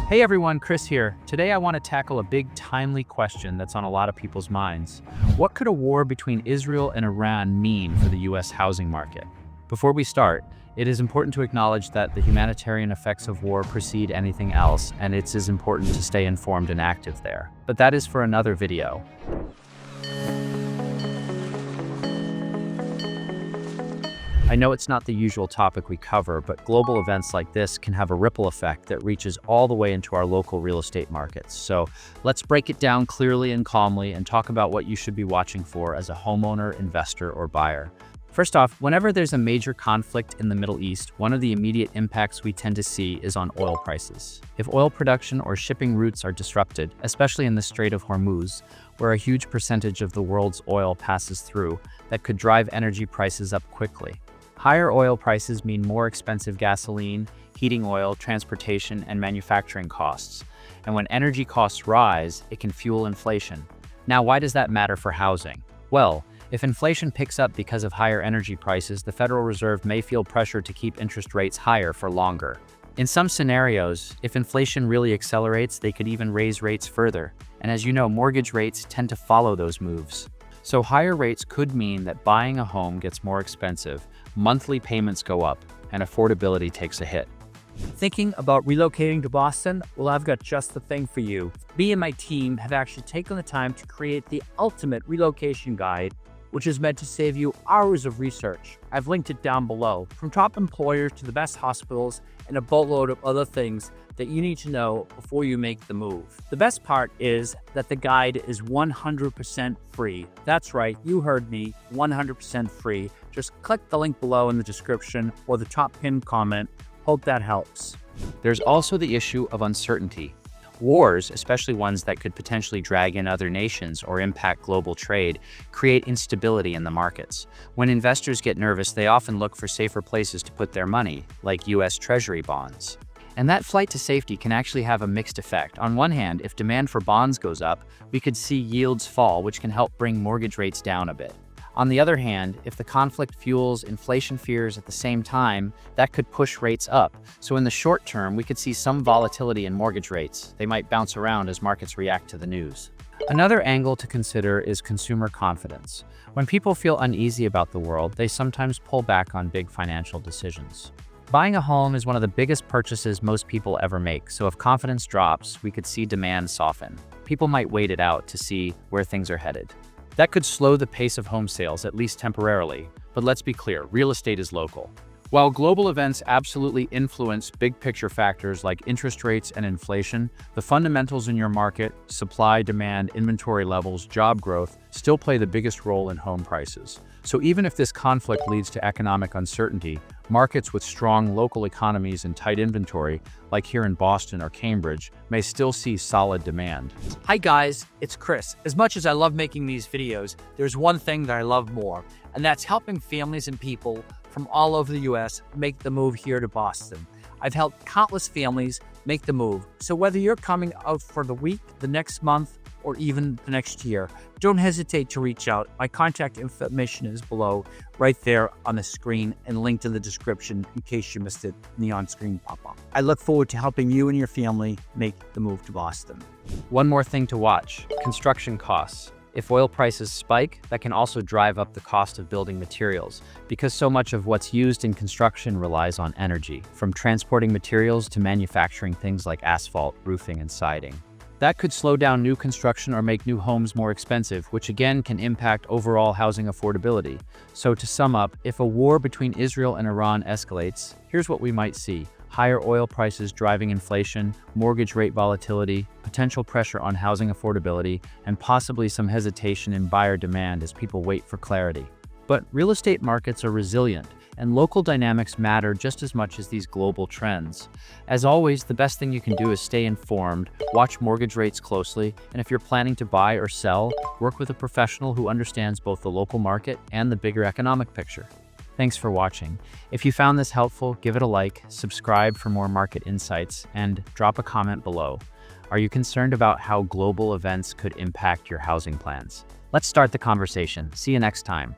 Hey everyone, Chris here. Today I want to tackle a big, timely question that's on a lot of people's minds. What could a war between Israel and Iran mean for the US housing market? Before we start, it is important to acknowledge that the humanitarian effects of war precede anything else, and it's as important to stay informed and active there. But that is for another video. I know it's not the usual topic we cover, but global events like this can have a ripple effect that reaches all the way into our local real estate markets. So let's break it down clearly and calmly and talk about what you should be watching for as a homeowner, investor, or buyer. First off, whenever there's a major conflict in the Middle East, one of the immediate impacts we tend to see is on oil prices. If oil production or shipping routes are disrupted, especially in the Strait of Hormuz, where a huge percentage of the world's oil passes through, that could drive energy prices up quickly. Higher oil prices mean more expensive gasoline, heating oil, transportation, and manufacturing costs. And when energy costs rise, it can fuel inflation. Now, why does that matter for housing? Well, if inflation picks up because of higher energy prices, the Federal Reserve may feel pressure to keep interest rates higher for longer. In some scenarios, if inflation really accelerates, they could even raise rates further. And as you know, mortgage rates tend to follow those moves. So higher rates could mean that buying a home gets more expensive, monthly payments go up, and affordability takes a hit. Thinking about relocating to Boston? Well, I've got just the thing for you. Me and my team have actually taken the time to create the ultimate relocation guide, which is meant to save you hours of research. I've linked it down below, from top employers to the best hospitals and a boatload of other things that you need to know before you make the move. The best part is that the guide is 100% free. That's right, you heard me, 100% free. Just click the link below in the description or the top pinned comment. Hope that helps. There's also the issue of uncertainty. Wars, especially ones that could potentially drag in other nations or impact global trade, create instability in the markets. When investors get nervous, they often look for safer places to put their money, like US Treasury bonds. And that flight to safety can actually have a mixed effect. On one hand, if demand for bonds goes up, we could see yields fall, which can help bring mortgage rates down a bit. On the other hand, if the conflict fuels inflation fears at the same time, that could push rates up. So in the short term, we could see some volatility in mortgage rates. They might bounce around as markets react to the news. Another angle to consider is consumer confidence. When people feel uneasy about the world, they sometimes pull back on big financial decisions. Buying a home is one of the biggest purchases most people ever make, so if confidence drops, we could see demand soften. People might wait it out to see where things are headed. That could slow the pace of home sales, at least temporarily. But let's be clear, real estate is local. While global events absolutely influence big picture factors like interest rates and inflation, the fundamentals in your market, supply, demand, inventory levels, job growth, still play the biggest role in home prices. So even if this conflict leads to economic uncertainty, markets with strong local economies and tight inventory, like here in Boston or Cambridge, may still see solid demand. Hi guys, it's Chris. As much as I love making these videos, there's one thing that I love more, and that's helping families and people from all over the US make the move here to Boston. I've helped countless families make the move. So whether you're coming out for the week, the next month, or even the next year, don't hesitate to reach out. My contact information is below, right there on the screen, and linked in the description in case you missed it in the on-screen pop-up. I look forward to helping you and your family make the move to Boston. One more thing to watch: construction costs. If oil prices spike, that can also drive up the cost of building materials, because so much of what's used in construction relies on energy, from transporting materials to manufacturing things like asphalt, roofing, and siding. That could slow down new construction or make new homes more expensive, which again can impact overall housing affordability. So to sum up, if a war between Israel and Iran escalates, here's what we might see: higher oil prices driving inflation, mortgage rate volatility, potential pressure on housing affordability, and possibly some hesitation in buyer demand as people wait for clarity. But real estate markets are resilient, and local dynamics matter just as much as these global trends. As always, the best thing you can do is stay informed, watch mortgage rates closely, and if you're planning to buy or sell, work with a professional who understands both the local market and the bigger economic picture. Thanks for watching. If you found this helpful, give it a like, subscribe for more market insights, and drop a comment below. Are you concerned about how global events could impact your housing plans? Let's start the conversation. See you next time.